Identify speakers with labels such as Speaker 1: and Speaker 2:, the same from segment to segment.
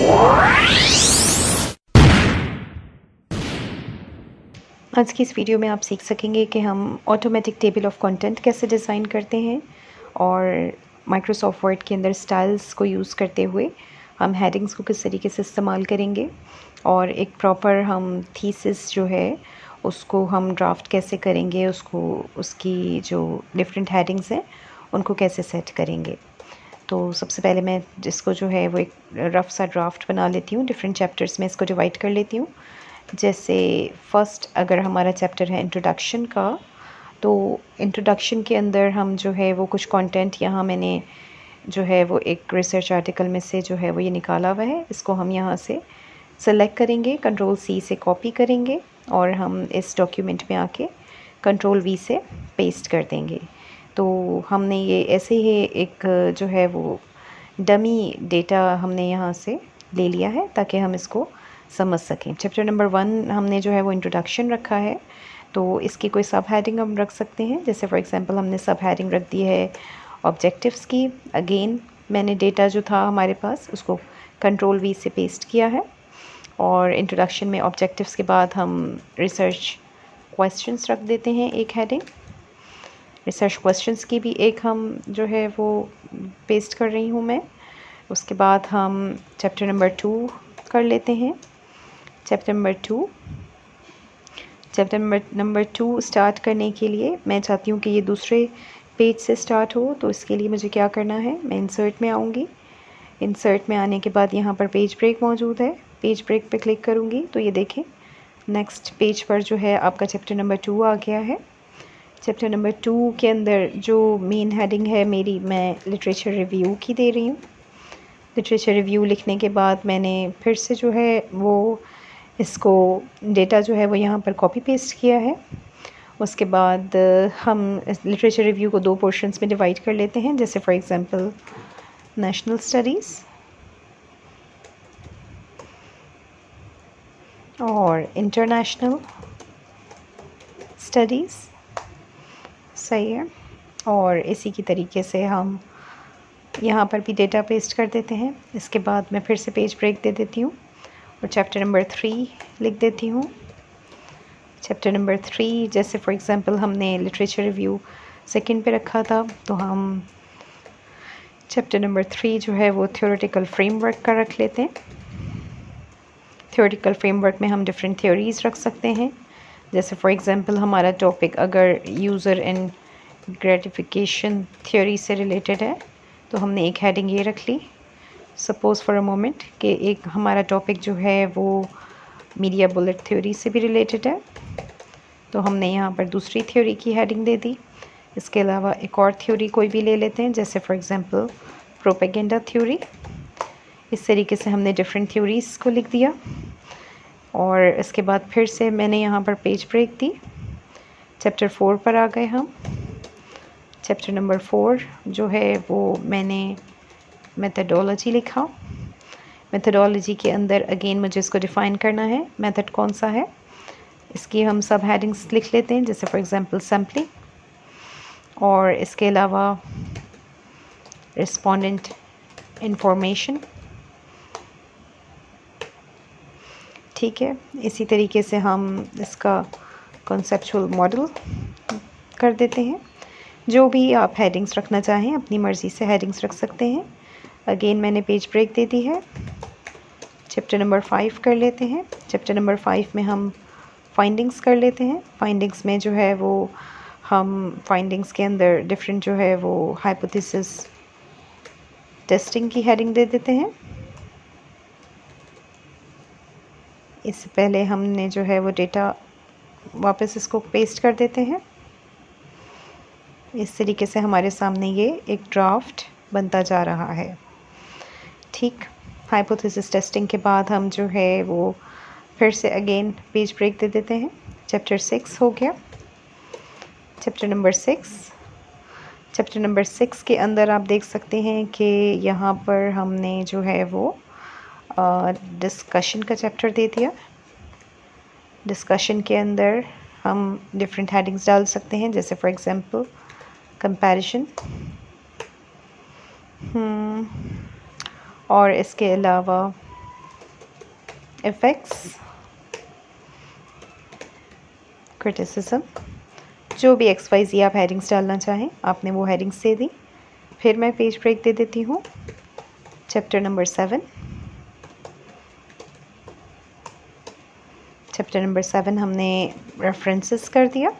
Speaker 1: आज की इस वीडियो में आप सीख सकेंगे कि हम ऑटोमेटिक टेबल ऑफ कंटेंट कैसे डिज़ाइन करते हैं और माइक्रोसॉफ्ट वर्ड के अंदर स्टाइल्स को यूज़ करते हुए हम हेडिंग्स को किस तरीके से इस्तेमाल करेंगे और एक प्रॉपर हम थीसिस जो है उसको हम ड्राफ्ट कैसे करेंगे, उसकी जो डिफरेंट हेडिंग्स हैं उनको कैसे सेट करेंगे। तो सबसे पहले मैं जिसको जो है वो एक रफ़ सा ड्राफ्ट बना लेती हूँ। डिफरेंट चैप्टर्स में इसको डिवाइड कर लेती हूँ। जैसे फ़र्स्ट अगर हमारा चैप्टर है इंट्रोडक्शन का, तो इंट्रोडक्शन के अंदर हम जो है वो कुछ कंटेंट यहाँ मैंने जो है वो एक रिसर्च आर्टिकल में से जो है वो ये निकाला हुआ है। इसको हम यहाँ से सेलेक्ट करेंगे, कंट्रोल सी से कॉपी करेंगे और हम इस डॉक्यूमेंट में आके कंट्रोल वी से पेस्ट कर देंगे। तो हमने ये ऐसे ही एक जो है वो डमी डेटा हमने यहाँ से ले लिया है ताकि हम इसको समझ सकें। चैप्टर नंबर 1 हमने जो है वो इंट्रोडक्शन रखा है, तो इसकी कोई सब हेडिंग हम रख सकते हैं। जैसे फॉर एग्जांपल हमने सब हेडिंग रख दी है ऑब्जेक्टिव्स की। अगेन मैंने डेटा जो था हमारे पास उसको कंट्रोल वी से पेस्ट किया है और इंट्रोडक्शन में ऑब्जेक्टिव्स के बाद हम रिसर्च क्वेश्चंस रख देते हैं एक हेडिंग। रिसर्च क्वेश्चंस की भी एक हम जो है वो पेस्ट कर रही हूँ मैं। उसके बाद हम चैप्टर नंबर 2 कर लेते हैं। चैप्टर नंबर 2 स्टार्ट करने के लिए मैं चाहती हूँ कि ये दूसरे पेज से स्टार्ट हो, तो इसके लिए मुझे क्या करना है, मैं इंसर्ट में आऊँगी। इंसर्ट में आने के बाद यहाँ पर पेज ब्रेक मौजूद है, पेज ब्रेक पे क्लिक करूँगी तो ये देखें नेक्स्ट पेज पर जो है आपका चैप्टर नंबर 2 आ गया है। चैप्टर नंबर 2 के अंदर जो मेन हेडिंग है मेरी, मैं लिटरेचर रिव्यू की दे रही हूँ। लिटरेचर रिव्यू लिखने के बाद मैंने फिर से जो है वो इसको डेटा जो है वो यहाँ पर कॉपी पेस्ट किया है। उसके बाद हम लिटरेचर रिव्यू को 2 पोर्शंस में डिवाइड कर लेते हैं। जैसे फॉर एग्जांपल नेशनल स्टडीज़ और इंटरनेशनल स्टडीज़, सही है। और इसी की तरीके से हम यहाँ पर भी डेटा पेस्ट कर देते हैं। इसके बाद मैं फिर से पेज ब्रेक दे देती हूँ और चैप्टर नंबर 3 लिख देती हूँ। चैप्टर नंबर 3 जैसे फॉर एग्जांपल हमने लिटरेचर रिव्यू सेकंड पे रखा था, तो हम चैप्टर नंबर 3 जो है वो थ्योरेटिकल फ्रेमवर्क का रख लेते हैं। थ्योरेटिकल फ्रेमवर्क में हम डिफरेंट थ्योरीज़ रख सकते हैं। जैसे फॉर एग्जांपल हमारा टॉपिक अगर यूज़र एंड ग्रेटिफिकेशन थ्योरी से रिलेटेड है तो हमने एक हेडिंग ये रख ली। सपोज़ फॉर अ मोमेंट कि एक हमारा टॉपिक जो है वो मीडिया बुलेट थ्योरी से भी रिलेटेड है, तो हमने यहाँ पर दूसरी थ्योरी की हेडिंग दे दी। इसके अलावा एक और थ्योरी कोई भी ले लेते हैं, जैसे फॉर एग्जांपल प्रोपेगेंडा थ्योरी। इस तरीके से हमने डिफरेंट थ्योरीज़ को लिख दिया और इसके बाद फिर से मैंने यहाँ पर पेज ब्रेक दी। चैप्टर 4 पर आ गए हम। चैप्टर नंबर 4 जो है वो मैंने मेथडोलॉजी लिखा। मेथडोलॉजी के अंदर अगेन मुझे इसको डिफ़ाइन करना है, मेथड कौन सा है। इसकी हम सब हेडिंग्स लिख लेते हैं, जैसे फॉर एग्जांपल सैम्पलिंग और इसके अलावा रिस्पोंडेंट इंफॉर्मेशन। ठीक है, इसी तरीके से हम इसका कॉन्सेप्चुअल मॉडल कर देते हैं। जो भी आप हेडिंग्स रखना चाहें अपनी मर्ज़ी से हेडिंग्स रख सकते हैं। अगेन मैंने पेज ब्रेक दे दी है। चैप्टर नंबर 5 कर लेते हैं। चैप्टर नंबर 5 में हम फाइंडिंग्स कर लेते हैं। फाइंडिंग्स में जो है वो हम फाइंडिंग्स के अंदर डिफरेंट जो है वो हाइपोथेसिस टेस्टिंग की हेडिंग दे देते हैं। इससे पहले हमने जो है वो डेटा वापस इसको पेस्ट कर देते हैं। इस तरीके से हमारे सामने ये एक ड्राफ्ट बनता जा रहा है। ठीक, हाइपोथेसिस टेस्टिंग के बाद हम जो है वो फिर से अगेन पेज ब्रेक दे देते हैं। चैप्टर 6 हो गया। चैप्टर नंबर 6 के अंदर आप देख सकते हैं कि यहाँ पर हमने जो है वो डिस्कशन का चैप्टर दे दिया। डिस्कशन के अंदर हम डिफरेंट हेडिंग्स डाल सकते हैं, जैसे फॉर एग्जांपल कंपैरिजन और इसके अलावा इफ़ेक्ट्स, क्रिटिसिज्म, जो भी XYZ आप हेडिंग्स डालना चाहें आपने वो हेडिंग्स दे दी। फिर मैं पेज ब्रेक दे देती हूँ। चैप्टर नंबर 7, चैप्टर नंबर 7 हमने रेफरेंसेस कर दिया।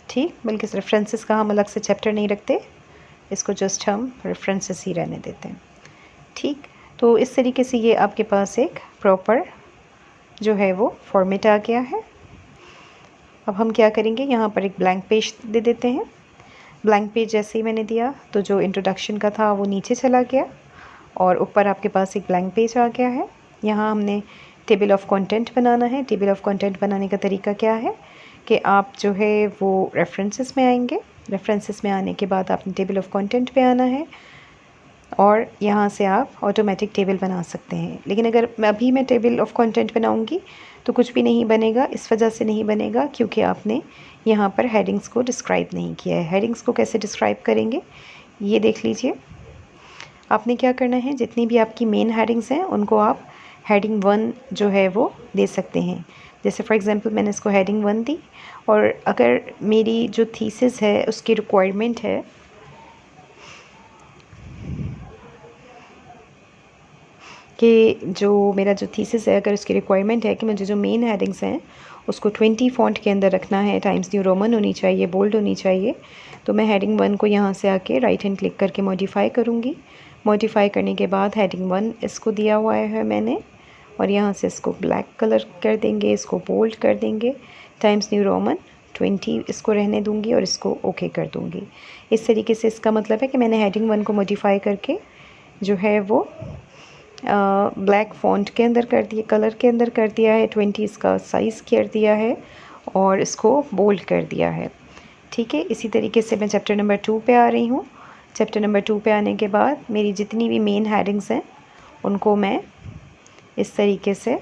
Speaker 1: ठीक, बल्कि रेफरेंसेस का हम अलग से चैप्टर नहीं रखते, इसको जस्ट हम रेफरेंसेस ही रहने देते हैं। ठीक, तो इस तरीके से ये आपके पास एक प्रॉपर जो है वो फॉर्मेट आ गया है। अब हम क्या करेंगे, यहाँ पर एक ब्लैंक पेज दे देते हैं। ब्लैंक पेज जैसे ही मैंने दिया तो जो इंट्रोडक्शन का था वो नीचे चला गया और ऊपर आपके पास एक ब्लैंक पेज आ गया है। यहाँ हमने टेबल ऑफ कंटेंट बनाना है। टेबल ऑफ कंटेंट बनाने का तरीका क्या है कि आप जो है वो रेफरेंसेस में आएंगे। रेफरेंसेस में आने के बाद आपने टेबल ऑफ कंटेंट पे आना है और यहाँ से आप ऑटोमेटिक टेबल बना सकते हैं। लेकिन अगर अभी मैं टेबल ऑफ कंटेंट बनाऊँगी तो कुछ भी नहीं बनेगा। इस वजह से नहीं बनेगा क्योंकि आपने यहाँ पर हेडिंग्स को डिस्क्राइब नहीं किया है। हेडिंग्स को कैसे डिस्क्राइब करेंगे ये देख लीजिए। आपने क्या करना है, जितनी भी आपकी मेन हेडिंग्स हैं उनको आप हेडिंग 1 जो है वो दे सकते हैं। जैसे फॉर एग्ज़ाम्पल मैंने इसको हेडिंग 1 दी और अगर मेरी जो थीसिस है उसकी रिक्वायरमेंट है कि जो मेरा जो थीसिस है अगर उसकी रिक्वायरमेंट है कि मुझे जो मेन हेडिंग्स हैं उसको 20 फ़ॉन्ट के अंदर रखना है, टाइम्स न्यू रोमन होनी चाहिए, बोल्ड होनी चाहिए, तो मैं हेडिंग 1 को यहाँ से आके राइट हैंड क्लिक करके मॉडिफाई करूँगी। मॉडिफाई करने के बाद हेडिंग 1 इसको दिया हुआ है मैंने और यहाँ से इसको ब्लैक कलर कर देंगे, इसको बोल्ड कर देंगे, टाइम्स न्यू रोमन 20 इसको रहने दूँगी और इसको ओके कर दूँगी। इस तरीके से इसका मतलब है कि मैंने हेडिंग 1 को मॉडिफाई करके जो है वो ब्लैक फ़ॉन्ट के अंदर कर दिया, कलर के अंदर कर दिया है, 20 इसका साइज़ कर दिया है और इसको बोल्ड कर दिया है। ठीक है, इसी तरीके से मैं चैप्टर नंबर 2 पे आ रही हूँ। चैप्टर नंबर 2 पे आने के बाद मेरी जितनी भी मेन हेडिंग्स हैं उनको मैं इस तरीके से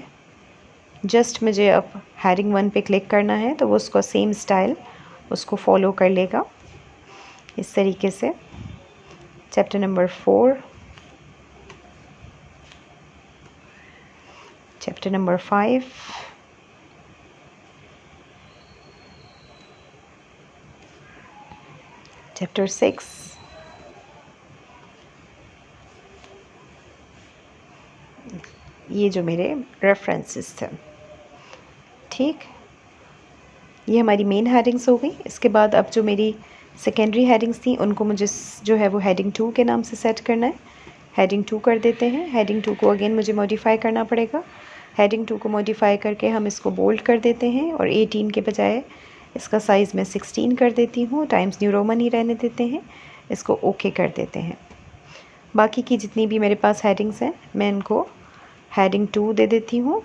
Speaker 1: जस्ट मुझे अब हेडिंग 1 पे क्लिक करना है तो वो उसका सेम स्टाइल उसको फॉलो कर लेगा। इस तरीके से chapter number 4, chapter number 5, chapter 6, ये जो मेरे रेफरेंसेस थे। ठीक, ये हमारी मेन हेडिंग्स हो गई। इसके बाद अब जो मेरी सेकेंडरी हेडिंग्स थी उनको मुझे जो है वो हेडिंग 2 के नाम से सेट करना है। हेडिंग 2 कर देते हैं। हेडिंग 2 को अगेन मुझे मॉडिफाई करना पड़ेगा। हेडिंग 2 को मॉडिफाई करके हम इसको बोल्ड कर देते हैं और 18 के बजाय इसका साइज़ मैं 16 कर देती हूँ, टाइम्स न्यू रोमन ही रहने देते हैं, इसको ओके कर देते हैं। बाकी की जितनी भी मेरे पास हेडिंग्स हैं मैं इनको हेडिंग 2 दे देती हूँ।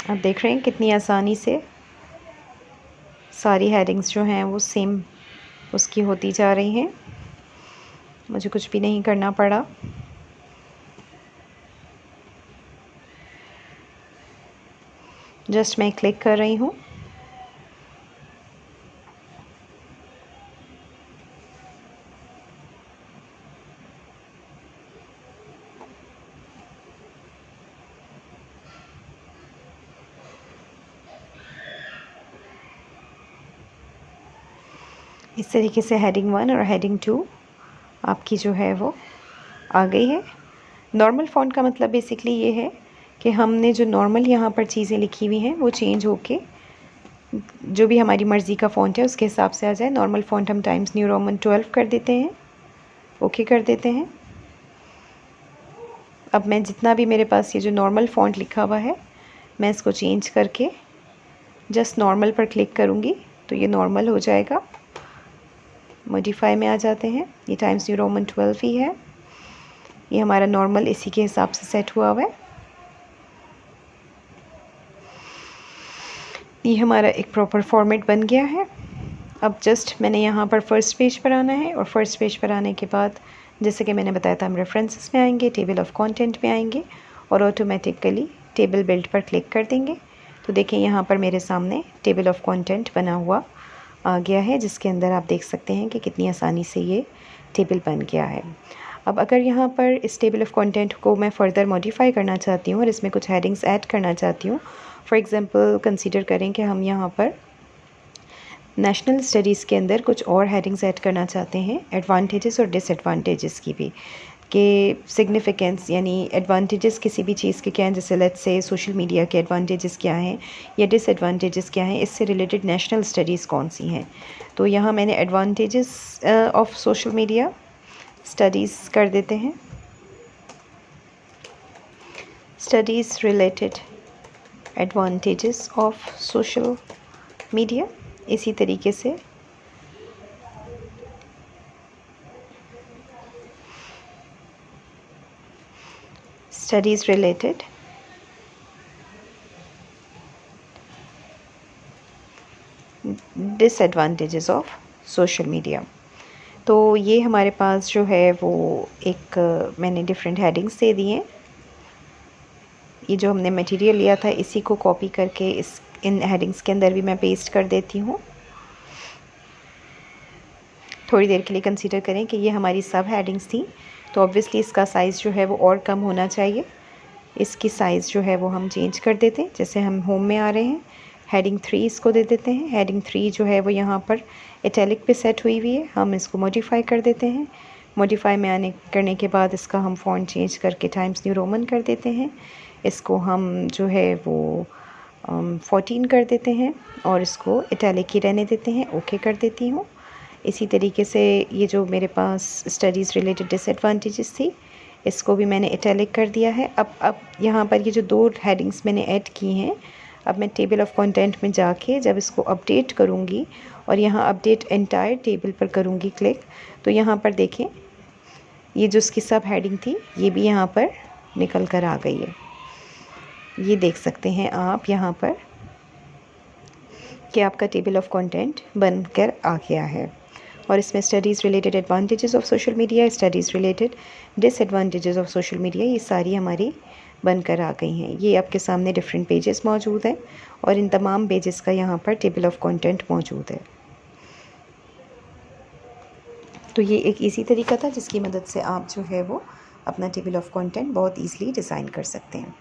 Speaker 1: आप देख रहे हैं कितनी आसानी से सारी हेडिंग्स जो हैं वो सेम उसकी होती जा रही हैं, मुझे कुछ भी नहीं करना पड़ा। जस्ट मैं क्लिक कर रही हूँ। इस तरीके से हेडिंग 1 और हेडिंग 2 आपकी जो है वो आ गई है। नॉर्मल फ़ॉन्ट का मतलब बेसिकली ये है कि हमने जो नॉर्मल यहाँ पर चीज़ें लिखी हुई हैं वो चेंज होके जो भी हमारी मर्ज़ी का फ़ॉन्ट है उसके हिसाब से आ जाए। नॉर्मल फ़ॉन्ट हम टाइम्स न्यू रोमन 12 कर देते हैं, ओके कर देते हैं। अब मैं जितना भी मेरे पास ये जो नॉर्मल फ़ॉन्ट लिखा हुआ है मैं इसको चेंज करके जस्ट नॉर्मल पर क्लिक करूँगी तो ये नॉर्मल हो जाएगा। मॉडिफाई में आ जाते हैं, ये टाइम्स न्यू रोमन 12 ही है, ये हमारा नॉर्मल इसी के हिसाब से सेट हुआ हुआ है। ये हमारा एक प्रॉपर फॉर्मेट बन गया है। अब जस्ट मैंने यहाँ पर फर्स्ट पेज पर आना है और फर्स्ट पेज पर आने के बाद जैसे कि मैंने बताया था हम रेफरेंसेस में आएंगे, टेबल ऑफ कंटेंट में आएंगे और ऑटोमेटिकली टेबल बिल्ड पर क्लिक कर देंगे तो देखें यहाँ पर मेरे सामने टेबल ऑफ कंटेंट बना हुआ आ गया है, जिसके अंदर आप देख सकते हैं कि कितनी आसानी से ये टेबल बन गया है। अब अगर यहाँ पर इस टेबल ऑफ कंटेंट को मैं फ़र्दर मॉडिफाई करना चाहती हूँ और इसमें कुछ हेडिंग्स ऐड करना चाहती हूँ, फॉर एग्ज़ाम्पल कंसीडर करें कि हम यहाँ पर नेशनल स्टडीज़ के अंदर कुछ और हेडिंग्स ऐड करना चाहते हैं, एडवांटेजेस और डिसएडवांटेजेस की भी, कि सिग्निफिकेंस यानी एडवांटेजेस किसी भी चीज़ के क्या हैं, जैसे लेट्स से सोशल मीडिया के एडवांटेजेस क्या हैं या डिसएडवांटेजेस क्या हैं, इससे रिलेटेड नेशनल स्टडीज़ कौन सी हैं। तो यहाँ मैंने advantages of social media studies कर देते हैं, studies related advantages of social media. इसी तरीके से studies related disadvantages of social media. तो ये हमारे पास जो है वो एक मैंने डिफरेंट हेडिंग्स दे दिए हैं। ये जो हमने मटेरियल लिया था इसी को कॉपी करके इन हेडिंग्स के अंदर भी मैं पेस्ट कर देती हूँ। थोड़ी देर के लिए कंसीडर करें कि ये हमारी सब हेडिंग्स थी, तो ऑब्वियसली इसका साइज़ जो है वो और कम होना चाहिए। इसकी साइज़ जो है वो हम चेंज कर देते हैं। जैसे हम होम में आ रहे हैं, हेडिंग 3 इसको दे देते हैं। हेडिंग 3 जो है वो यहाँ पर इटैलिक पे सेट हुई हुई है, हम इसको मॉडिफाई कर देते हैं। मॉडिफाई में करने के बाद इसका हम फ़ॉन्ट चेंज करके टाइम्स न्यू रोमन कर देते हैं। इसको हम जो है वो 14 कर देते हैं और इसको इटैलिक ही रहने देते हैं। ओके कर देती हूँ। इसी तरीके से ये जो मेरे पास स्टडीज़ रिलेटेड डिसएडवांटेजेस थी, इसको भी मैंने इटैलिक कर दिया है। अब यहाँ पर ये जो 2 हेडिंग्स मैंने ऐड की हैं, अब मैं टेबल ऑफ कंटेंट में जाके जब इसको अपडेट करूँगी और यहाँ अपडेट एंटायर टेबल पर करूँगी क्लिक, तो यहाँ पर देखें ये जो इसकी सब हेडिंग थी ये भी यहाँ पर निकल कर आ गई है। ये देख सकते हैं आप यहाँ पर कि आपका टेबल ऑफ कंटेंट बनकर आ गया है। और इसमें studies related advantages of social media, studies related disadvantages of social media, ये सारी हमारी बनकर आ गई हैं। ये आपके सामने डिफरेंट पेजेस मौजूद हैं और इन तमाम पेजेस का यहाँ पर टेबल ऑफ कंटेंट मौजूद है। तो ये एक इजी तरीका था जिसकी मदद से आप जो है वो अपना टेबल ऑफ कंटेंट बहुत ईज़िली डिज़ाइन कर सकते हैं।